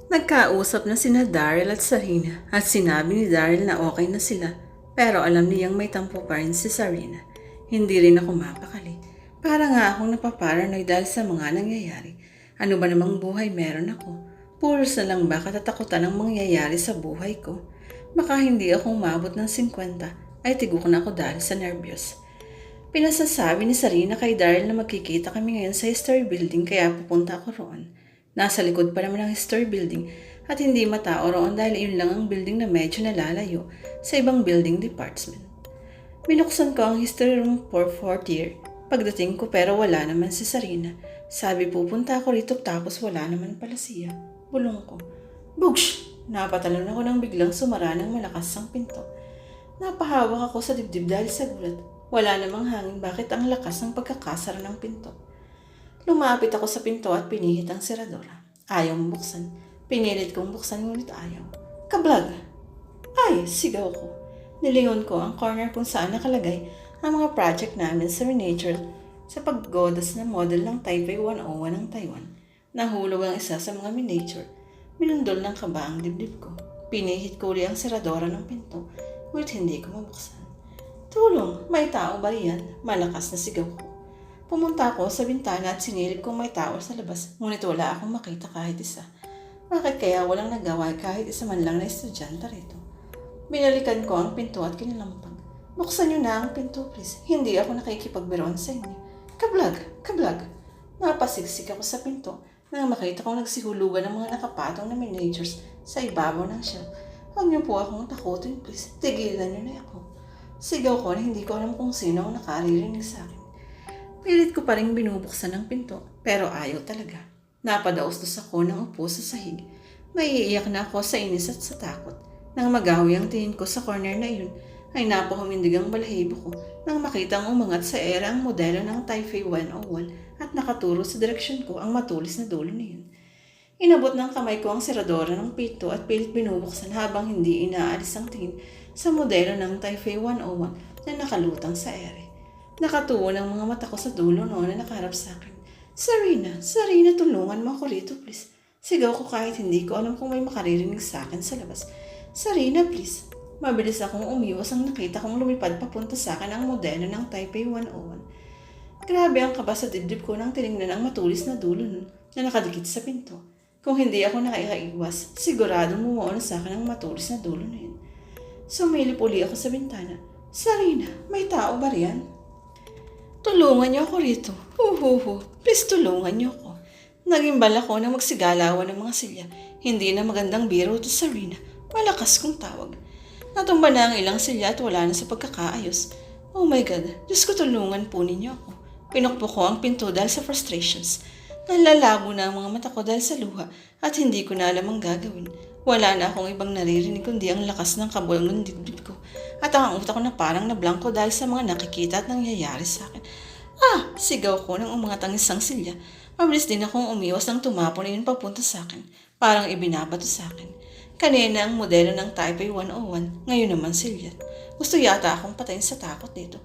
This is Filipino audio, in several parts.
Nagkausap na sina Daryl at Sarina at sinabi ni Daryl na okay na sila pero alam niyang may tampo pa rin si Sarina. Hindi rin ako mapakali. Para nga akong napaparanoid dahil sa mga nangyayari. Ano ba namang buhay meron ako? Puros na lang ba katatakutan ang mangyayari sa buhay ko? Baka hindi ako umabot ng 50 ay tigok na ako dahil sa nervyos. Pinasasabi ni Sarina kay Daryl na magkikita kami ngayon sa history building kaya pupunta ako roon. Nasa likod pa naman ng history building at hindi matao roon dahil iyon lang ang building na medyo nalalayo sa ibang building department. Binuksan ko ang history room for 4th year. Pagdating ko pero wala naman si Sarina. Sabi pupunta ako rito tapos wala naman pala siya. Bulong ko. Bugsh! Napatalon ako nang biglang sumara ng malakas ang pinto. Napahawak ako sa dibdib dahil sa gulat. Wala namang hangin bakit ang lakas ng pagkakasara ng pinto. Lumapit ako sa pinto at pinihit ang seradora. Ayaw buksan. Pinilit kong buksan ngunit ayaw. Kablag! Ay! Sigaw ko. Nilingon ko ang corner kung saan nakalagay ang mga project namin sa miniature sa paggodas na model ng Taipei 101 ng Taiwan. Nahulog ang isa sa mga miniature. Minundol ng kaba ang dibdib ko. Pinihit ko uli ang seradora ng pinto ngunit hindi ko mabuksan. Tulong! May tao ba riyan? Malakas na sigaw ko. Pumunta ako sa bintana at sinilip kung may tao sa labas, ngunit wala akong makita kahit isa. Bakit kaya walang nagawa kahit isa man lang na estudyante rito? Binalikan ko ang pinto at kinalampag. Buksan niyo na ang pinto, please. Hindi ako nakikipagbiroon sa inyo. Kablag! Kablag! Napasiksik ako sa pinto nang makita kong nagsihulugan ng mga nakapatong na miniatures sa ibabaw ng shelf. Huwag niyo po akong takutin, please. Tigilan niyo na ako. Sigaw ko na hindi ko alam kung sino ang nakaririnig sa akin. Pilit ko pa rin binubuksan ang pinto, pero ayaw talaga. Napadaos-dos ako ng upo sa sahig. Maiiyak na ako sa inis at sa takot. Nang magawi ang tingin ko sa corner na iyon, ay napahumindig ang balahibo ko nang makita ang umangat sa era ang modelo ng Taipei 101 at nakaturo sa direksyon ko ang matulis na dulo niyon. Inabot ng kamay ko ang seradora ng pinto at pilit binubuksan habang hindi inaalis ang tingin sa modelo ng Taipei 101 na nakalutang sa ere. Nakatuon ang mga mata ko sa dulo noon na nakaharap sa akin. Sarina, tulungan mo ako rito, please. Sigaw ko kahit hindi ko alam kung may makaririnig sa akin sa labas. Sarina, please. Mabilis akong umiwas ang nakita kong lumipad papunta sa akin ang modelo ng Taipei 101. Grabe ang kaba sa dibdib ko nang tinignan ang matulis na dulo nun na nakadikit sa pinto. Kung hindi ako nakaiwas, siguradong mumuuna sa akin ang matulis na dulo na yun. Sumilip uli ako sa bintana. Sarina, may tao ba riyan? Tulungan niyo ako rito. Please tulungan niyo ako. Nagimbal ako na magsigalawan ng mga silya. Hindi na magandang biro to Sarina. Malakas kong tawag. Natumba na ang ilang silya at wala na sa pagkakaayos. Oh my God, Diyos ko tulungan po ninyo ako. Pinukpo ko ang pinto dahil sa frustrations. Nalalabo na ang mga mata ko dahil sa luha at hindi ko na alam ang gagawin. Wala na akong ibang naririnig kundi ang lakas ng kabulong ng dibdib ko at ang utak ko na parang nablangko dahil sa mga nakikita at nangyayari sa akin. Sigaw ko nang umangat ang isang silya. Mabilis din akong umiwas nang tumapon na yun papunta sa akin. Parang ibinabato sa akin. Kanina ang modelo ng Taipei 101, ngayon naman silya. Gusto yata akong patayin sa takot dito.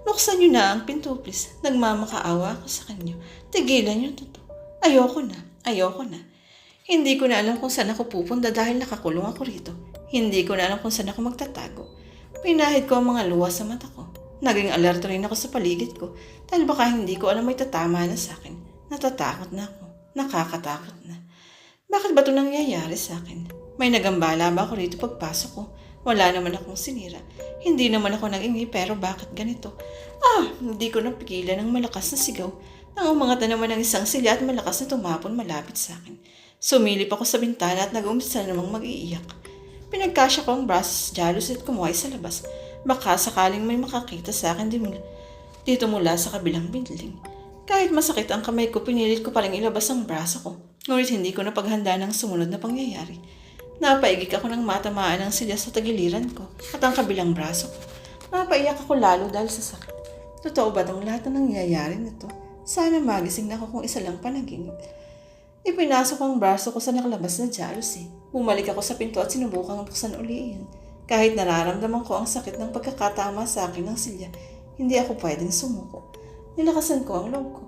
Buksan niyo na ang pinto, please. Nagmamakaawa ako sa kanyo. Tigilan niyo to. Ayoko na. Hindi ko na alam kung saan ako pupunta dahil nakakulong ako rito. Hindi ko na alam kung saan ako magtatago. Pinahid ko ang mga luha sa mata ko. Naging alerto rin ako sa paligid ko dahil baka hindi ko alam may tatama na sa akin. Natatakot na ako. Nakakatakot na. Bakit ba ito nangyayari sa akin? May nagambala ba ako rito pagpasok ko? Wala naman akong sinira. Hindi naman ako nag-ingi pero bakit ganito? Hindi ko napigilan ng malakas na sigaw. Nang umangat na naman ang isang silya at malakas na tumapon malapit sa akin. Sumilip ako sa bintana at nag-umpisa namang mag-iiyak. Pinagkasya ko ang braso sa jalos at kumuhay sa labas. Baka sakaling may makakita sa akin dito mula sa kabilang building. Kahit masakit ang kamay ko, pinilit ko palang ilabas ang braso ko. Ngunit hindi ko napaghanda ng sumunod na pangyayari. Napaigik ako ng matamaan ng silya sa tagiliran ko at ang kabilang braso ko. Napaiyak ako lalo dahil sa sakit. Totoo ba itong lahat ng nangyayari nito? Sana magising na ako kung isa lang panaginip. Ipinasok ang braso ko sa nakalabas na jalousie. Bumalik ako sa pinto at sinubukang buksan uli iyon. Kahit nararamdaman ko ang sakit ng pagkakatama sa akin ng silya, hindi ako pwedeng sumuko. Nilakasan ko ang loob ko.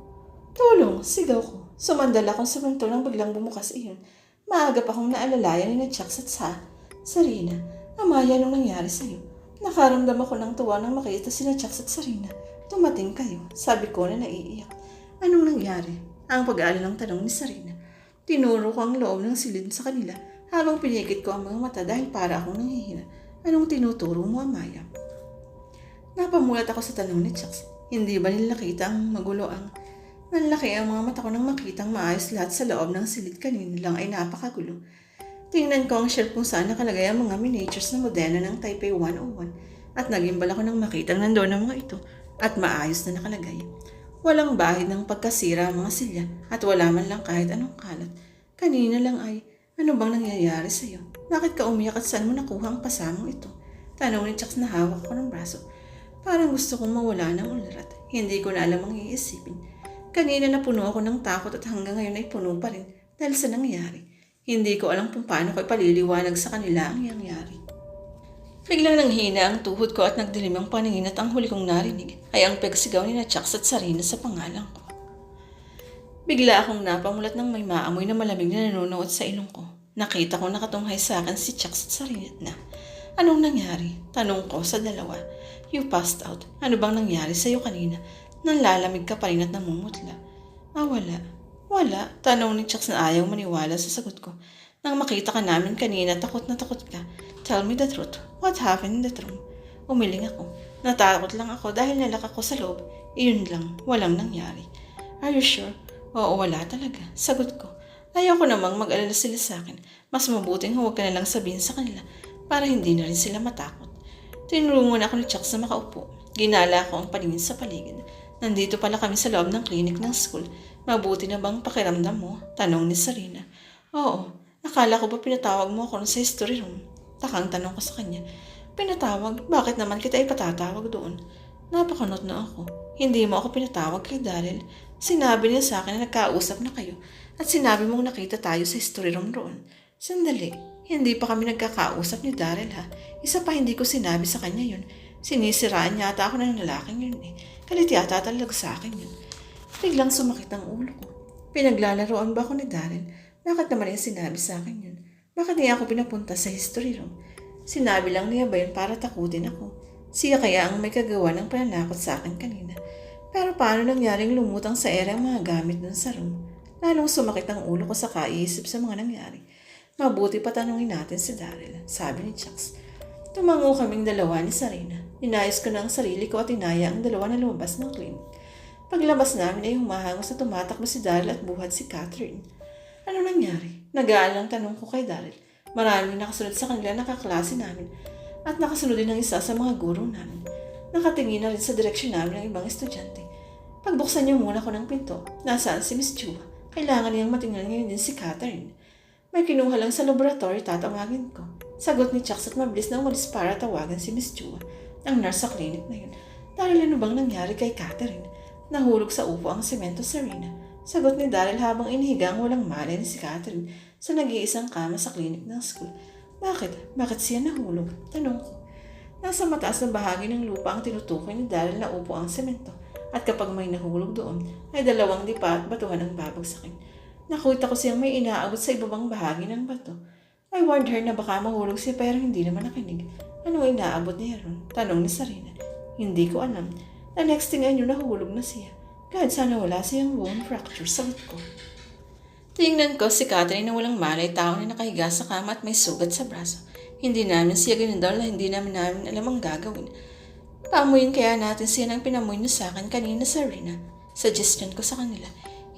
Tulong! Sigaw ko. Sumandal ako sa pinto nang biglang bumukas iyon. Maaga pa akong naalalayan ni Chucks at Sarina. Amaya, anong nangyari sa'yo? Nakaramdam ako ng tuwa nang makita sina Chucks at Sarina. Dumating kayo, sabi ko na naiiyak. Anong nangyari? Ang pag-aalalang tanong ni Sarina. Tinuro ko ang loob ng silid sa kanila habang pinigit ko ang mga mata dahil para akong nanghihina. Anong tinuturo mo, Amaya? Napamulat ako sa tanong ni Chucks. Hindi ba nila nakita ang magulo ang... Nanlaki ang mga mata ko nang makitang maayos lahat sa loob ng silid, kanina lang ay napakagulo. Tingnan ko ang shelf kung saan nakalagay ang mga miniatures na modena ng Taipei 101 at nagimbal ako nang makitang nandoon ang mga ito at maayos na nakalagay. Walang bahid ng pagkasira ang mga silya at wala man lang kahit anong kalat. Kanina lang ay, ano bang nangyayari sa'yo? Bakit ka umiyak at saan mo nakuha ang pasamong ito? Tanong ni Chucks na hawak ko ng braso. Parang gusto kong mawala ng ulrat. Hindi ko na alam ang iisipin. Kanina napuno ako ng takot at hanggang ngayon ay puno pa rin dahil sa nangyari. Hindi ko alam kung paano ko ipaliliwanag sa kanila ang nangyari. Biglang nanghina ang tuhod ko at nagdilim ang paningin at ang huli kong narinig ay ang pagsigaw ni Chucks at Sarina sa pangalan ko. Bigla akong napamulat ng may maamoy na malamig na nanonood sa ilong ko. Nakita ko nakatunghay sa akin si Chucks at Sarina na. Anong nangyari? Tanong ko sa dalawa. You passed out. Ano bang nangyari sa'yo kanina? Nanlalamig ka pa rin at namumutla. Wala. Tanong ni Chucks na ayaw maniwala sa sagot ko. Nang makita ka namin kanina, takot na takot ka. Tell me the truth. What happened in that room? Umiling ako. Natakot lang ako dahil nalak ako sa loob. Iyon lang. Walang nangyari. Are you sure? Oo, wala talaga. Sagot ko. Ayaw ko namang mag-alala sila sa akin. Mas mabuting huwag ka na lang sabihin sa kanila para hindi na rin sila matakot. Tinulungan ako ni Chucks na makaupo. Ginala ko ang paningin sa paligid. Nandito pala kami sa loob ng clinic ng school. Mabuti na bang pakiramdam mo? Tanong ni Sarina. Oo. Akala ko ba pinatawag mo ako sa history room? Takang tanong ko sa kanya. Pinatawag? Bakit naman kita ipatatawag doon? Napakunot na ako. Hindi mo ako pinatawag kay Daryl. Sinabi niya sa akin na nagkausap na kayo at sinabi mong nakita tayo sa history room roon. Sandali. Hindi pa kami nagkakausap ni Daryl ha. Isa pa hindi ko sinabi sa kanya yun. Sinisiraan niya ata ako ng lalaking yun eh. Kalit yata talaga sa akin yun. Biglang sumakit ang ulo ko. Pinaglalaroan ba ako ni Daryl? Bakit naman yung sinabi sa akin yun? Bakit niya ako pinapunta sa history room? Sinabi lang niya ba yun para takutin ako? Siya kaya ang may kagawa ng pananakot sa akin kanina. Pero paano nangyaring lumutang sa ere ang mga gamit dun sa room? Lalong sumakit ang ulo ko sa kaiisip sa mga nangyari. Mabuti pa tanungin natin si Daryl, sabi ni Chucks. Tumango kaming dalawa ni Sarina. Inayos ko na ang sarili ko at inaya ang dalawa na lumabas ng clinic. Paglabas namin ay humahangos na tumatakbo si Daryl at buhat si Catherine. Ano nangyari? Nag-aalang tanong ko kay Daryl. Maraming nakasunod sa kanila na kaklase namin at nakasunod din ang isa sa mga guro namin. Nakatingin na rin sa direksyon namin ng ibang estudyante. Pagbuksan niyo muna ko ng pinto. Nasaan si Miss Chua? Kailangan niyang matingnan ngayon din si Catherine. May kinuha lang sa laboratory, tatawagin ko. Sagot ni Chucks at mabilis na umalis para tawagan si Miss Chua, ang nurse sa clinic na yun. Daryl, ano bang nangyari kay Catherine? Nahulog sa upo ang semento, Sarina. Sagot ni Daryl habang inihiga ang walang malay ni si Catherine sa nag-iisang kama sa clinic ng school. Bakit? Bakit siya nahulog? Tanong ko. Nasa mataas na bahagi ng lupa ang tinutukoy ni Daryl na upo ang semento at kapag may nahulog doon ay dalawang dipa at batuhan ang babagsakin. Nakita ko siyang may inaabot sa ibabang bahagi ng bato. I warned her na baka mahulog siya pero hindi naman nakinig. Anong inaabot niya ron? Tanong ni Sarina. Hindi ko alam. The next thing I knew, nahulog na siya. God, sana wala siyang bone fracture. Sagot ko. Tingnan ko si Catherine na walang malay, tao na nakahiga sa kama at may sugat sa braso. Hindi namin siya ginandol na hindi namin alam ang gagawin. Paamuyin kaya natin siya ng pinamuy niya sa akin kanina, Sarina. Suggestion ko sa kanila.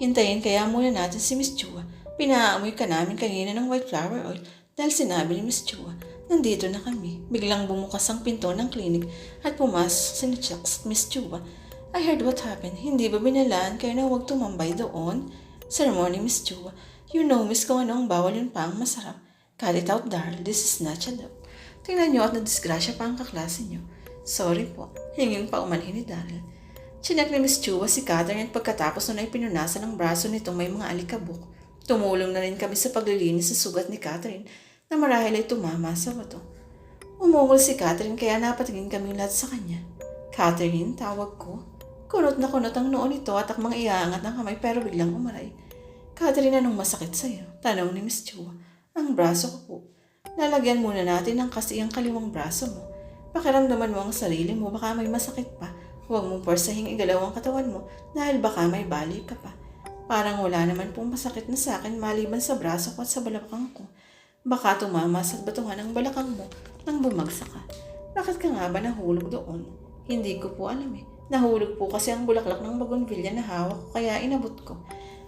Hintayin kaya muna natin si Miss Chua. Pinaamoy ka namin kanina ng white flower oil dahil sinabi ni Miss Chua. Nandito na kami. Biglang bumukas ang pinto ng clinic at pumasok si Chucks at Miss Chua. I heard what happened. Hindi ba binalaan kayo na huwag tumambay doon? Ceremony, Miss Chua. You know, Miss, kung ano ang bawal yun pa ang masarap. Cut it out, Darl. This is not a joke. Tingnan niyo at nadisgrasya pa ang kaklase niyo. Sorry po. Hinging pa umanhin ni Darl. Chinak ni Miss Chua si Catherine at pagkatapos nun ay pinunasan ang braso nitong may mga alikabok. Tumulong na rin kami sa paglilinis sa sugat ni Catherine na marahil ay tumama sa bato. Umungol si Catherine kaya napatingin kaming lahat sa kanya. Catherine, tawag ko. Kunot na kunot ang noo nito at akmang iaangat ng kamay pero biglang umaray. Catherine, anong masakit sa'yo? Tanong ni Miss Chua. Ang braso ko po. Lalagyan muna natin ng kasi ang kaliwang braso mo. Pakiramdaman mo ang sarili mo, baka may masakit pa. Huwag mong forsahing igalaw ang katawan mo dahil baka may bali ka pa. Parang wala naman pong masakit na sa akin maliban sa braso ko at sa balakang ko. Baka tumama sa batuhan ang balakang mo nang bumagsak ka. Bakit ka nga ba nahulog doon? Hindi ko po alam eh. Nahulog po kasi ang bulaklak ng bougainvillea na hawak ko kaya inabot ko.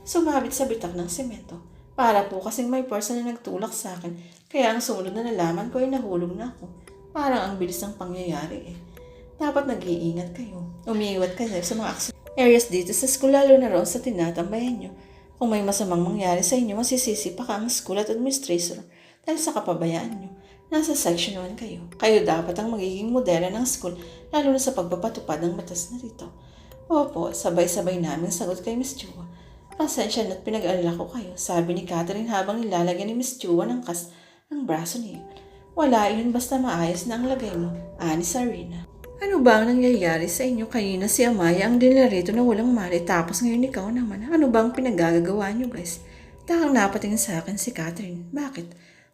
Sumabit sa bitak ng semento. Para po kasing may person na nagtulak sa akin. Kaya ang sumunod na nalaman ko ay nahulog na ako. Parang ang bilis ng pangyayari eh. Dapat nag-iingat kayo. Umiiwat kayo sa mga areas dito sa school, lalo na roon sa tinatambayan nyo. Kung may masamang mangyari sa inyo, masisisi pa ka ang school at administrator dahil sa kapabayaan nyo. Nasa section 1 kayo. Kayo dapat ang magiging modelo ng school, lalo na sa pagpapatupad ng batas na rito. Opo, sabay-sabay namin sagot kay Miss Chua. Pasensya na't pinag-alala ko kayo, sabi ni Catherine habang nilalagyan ni Miss Chua ng kas ang braso niya. Wala yun basta maayos na ang lagay mo, ani Sarina. Ano ba ang nangyayari sa inyo? Kanina si Amaya ang dinarito na walang mali tapos ngayon ikaw naman. Ano ba ang pinagagagawa niyo guys? Takang napatingin sa akin si Catherine. Bakit?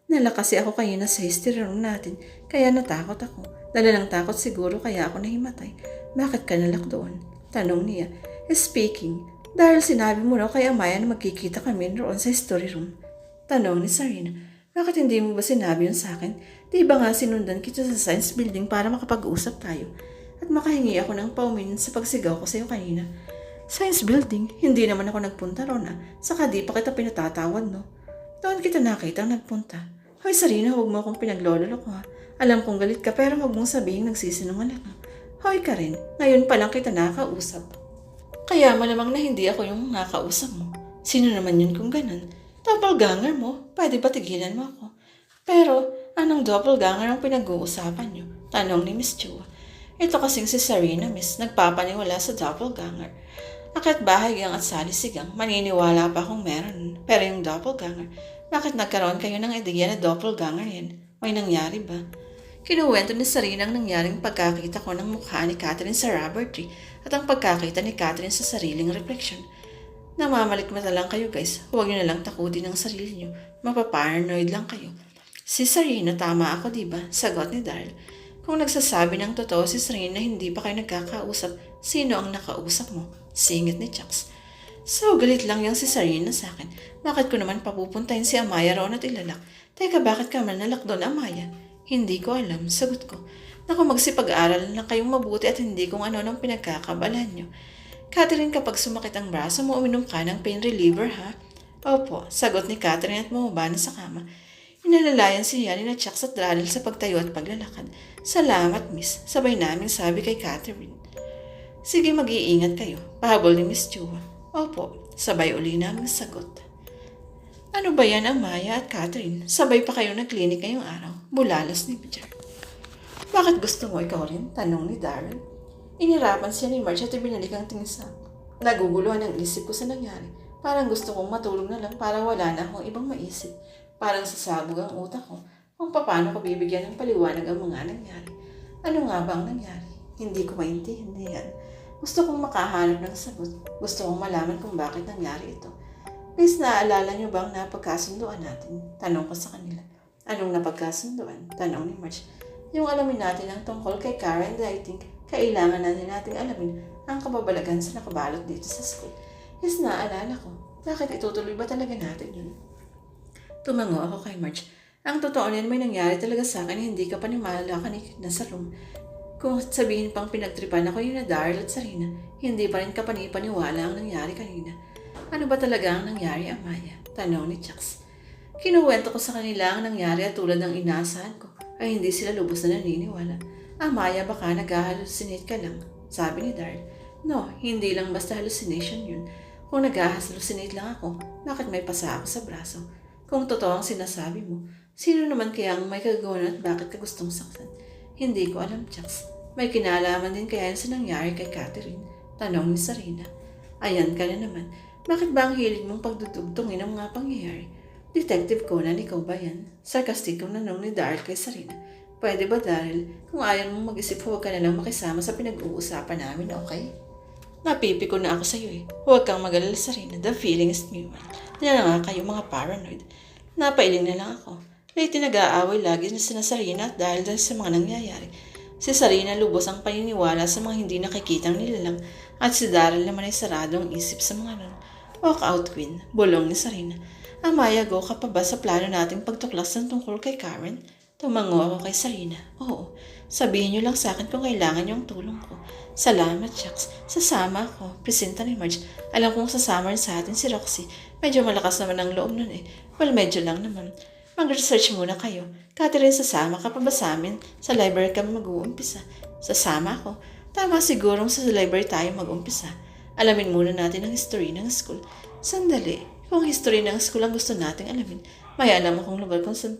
Nalakasi ako kanina sa history room natin kaya natakot ako. Dala ng takot siguro kaya ako nahimatay. Bakit ka nalak doon? Tanong niya. Speaking, dahil sinabi mo raw kay Amaya na magkikita kami roon sa history room. Tanong ni Sarina. Bakit hindi mo ba sinabi yun sa akin? Di ba nga sinundan kita sa science building para makapag-usap tayo? At makahingi ako ng paumin sa pagsigaw ko sa iyo kanina. Science building? Hindi naman ako nagpunta roon Saka di pa kita pinatatawad no? Doon kita nakita nagpunta. Hoy Sarina, huwag mo akong pinaglololok ha. Alam kong galit ka pero huwag mong sabihin nagsisinungaling ka. Hoy ka rin, ngayon pa lang kita nakausap. Kaya malamang na hindi ako yung nakausap mo. Sino naman yun kung ganun? Doppelganger mo, pwede ba tigilan mo ako? Pero, anong doppelganger ang pinag-uusapan nyo? Tanong ni Miss Chua. Ito kasing si Sarina, miss, nagpapaniwala sa doppelganger. Akit bahay gang at salisigang, maniniwala pa kung meron. Pero yung doppelganger, bakit nagkaroon kayo ng ideya na doppelganger yan? May nangyari ba? Kinuwento ni Sarina ang nangyaring pagkakita ko ng mukha ni Catherine sa rubber tree at ang pagkakita ni Catherine sa sariling reflection. Namamalikmata lang kayo guys. Huwag nyo na lang takutin ang sarili nyo. Mapaparanoid lang kayo. Si Sarina, tama ako diba? Sagot ni Daryl. Kung nagsasabi ng totoo si Sarina na hindi pa kayo nagkakausap, sino ang nakausap mo? Singit ni Chucks. So, galit lang yung si Sarina sa akin. Bakit ko naman papupuntahin si Amaya roon at ilalak? Teka, bakit ka man nalak doon, Amaya? Hindi ko alam, sagot ko. Naku, magsipag-aaral lang kayong mabuti at hindi kung ano nang pinagkakabalan nyo. Catherine, kapag sumakit ang braso mo, uminom ka ng pain reliever, ha? Opo, sagot ni Catherine at bumaba na sa kama. Inalalayan si Yani na Chucks at Daryl sa pagtayo at paglalakad. Salamat, miss. Sabay namin sabi kay Catherine. Sige, mag-iingat kayo. Pahabol ni Miss Chua. Opo, sabay uli namin sagot. Ano ba yan, Amaya at Catherine? Sabay pa kayo nag-clinic ngayong araw. Bulalas ni Bidjar. Bakit gusto mo ikaw rin? Tanong ni Daryl. Inirapan siya ni Marge at ibinalik ang tingin sa naguguluhan ang isip ko sa nangyari. Parang gusto kong matulog na lang para wala na akong ibang maisip. Parang sasabog ang utak ko kung paano ko bibigyan ng paliwanag ang mga nangyari. Ano nga ba ang nangyari? Hindi ko maintindihan. Gusto kong makahanap ng sagot. Gusto kong malaman kung bakit nangyari ito. Please, naaalala niyo ba ang napagkasunduan natin? Tanong ko sa kanila. Anong napagkasunduan? Tanong ni Marge. Yung alamin natin ang tungkol kay Karen, I think kailangan natin alamin ang kababalagan sa nakabalot dito sa school. Yes, naaalala ko. Bakit itutuloy ba talaga natin yun? Tumango ako kay Marge. Ang totoo niyan, may nangyari talaga sa akin, hindi ka paniwala kanina sa room. Kung sabihin pang pinagtripan ako yun na Daryl at Sarina, hindi pa rin kapanipaniwala ang nangyari kanina. Ano ba talaga ang nangyari, Amaya? Tanong ni Chucks. Kinuwento ko sa kanila ang nangyari at tulad ng inaasahan ko, ay hindi sila lubos na naniniwala. Amaya, baka nag-hallucinate ka lang, sabi ni Daryl. No, hindi lang basta hallucination yun. Kung nag-hallucinate lang ako, bakit may pasa ako sa braso? Kung totoo ang sinasabi mo, sino naman kaya ang may kagawin at bakit ka gustong saktan? Hindi ko alam, Chucks. May kinalaman din kaya sa nangyari kay Catherine? Tanong ni Sarina. Ayan ka na naman. Bakit ba ang hilig mong pagdudugtungin ang mga pangyayari? Detective Conan, ikaw ba yan? Sarkastikong nanong ni Daryl kay Sarina. Pwede ba, Daryl? Kung ayaw mong mag-isip, huwag ka na lang makisama sa pinag-uusapan namin, okay? Napipiko na ako sa'yo eh. Huwag kang mag-alala, Sarina. The feeling is mutual. Yan na nga kayo mga paranoid. Napailing na lang ako. Lately nag-aaway lagi na sina Sarina at dahil sa mga nangyayari. Si Sarina lubos ang paniniwala sa mga hindi nakikitang nilalang at si Daryl naman ay sarado ang isip sa mga nun. Walk out, Queen. Bulong ni Sarina. Amayago ka pa ba sa plano nating pagtuklas ng tungkol kay Karen? Tumango ako kay Sarina. Oo. Sabihin niyo lang sa akin kung kailangan niyo ang tulong ko. Salamat, Jax. Sasama ako. Presenta ni Marge. Alam kong sasama rin sa atin si Roxy. Medyo malakas naman ang loob nun eh. Well, medyo lang naman. Mag-research muna kayo. Catherine, sasama ka pa ba sa amin? Sa library kami mag-uumpisa. Sasama ako. Tama sigurong sa library tayo mag-umpisa. Alamin muna natin ang history ng school. Sandali. Kung history ng school ang gusto nating alamin, may alam akong lugar kung saan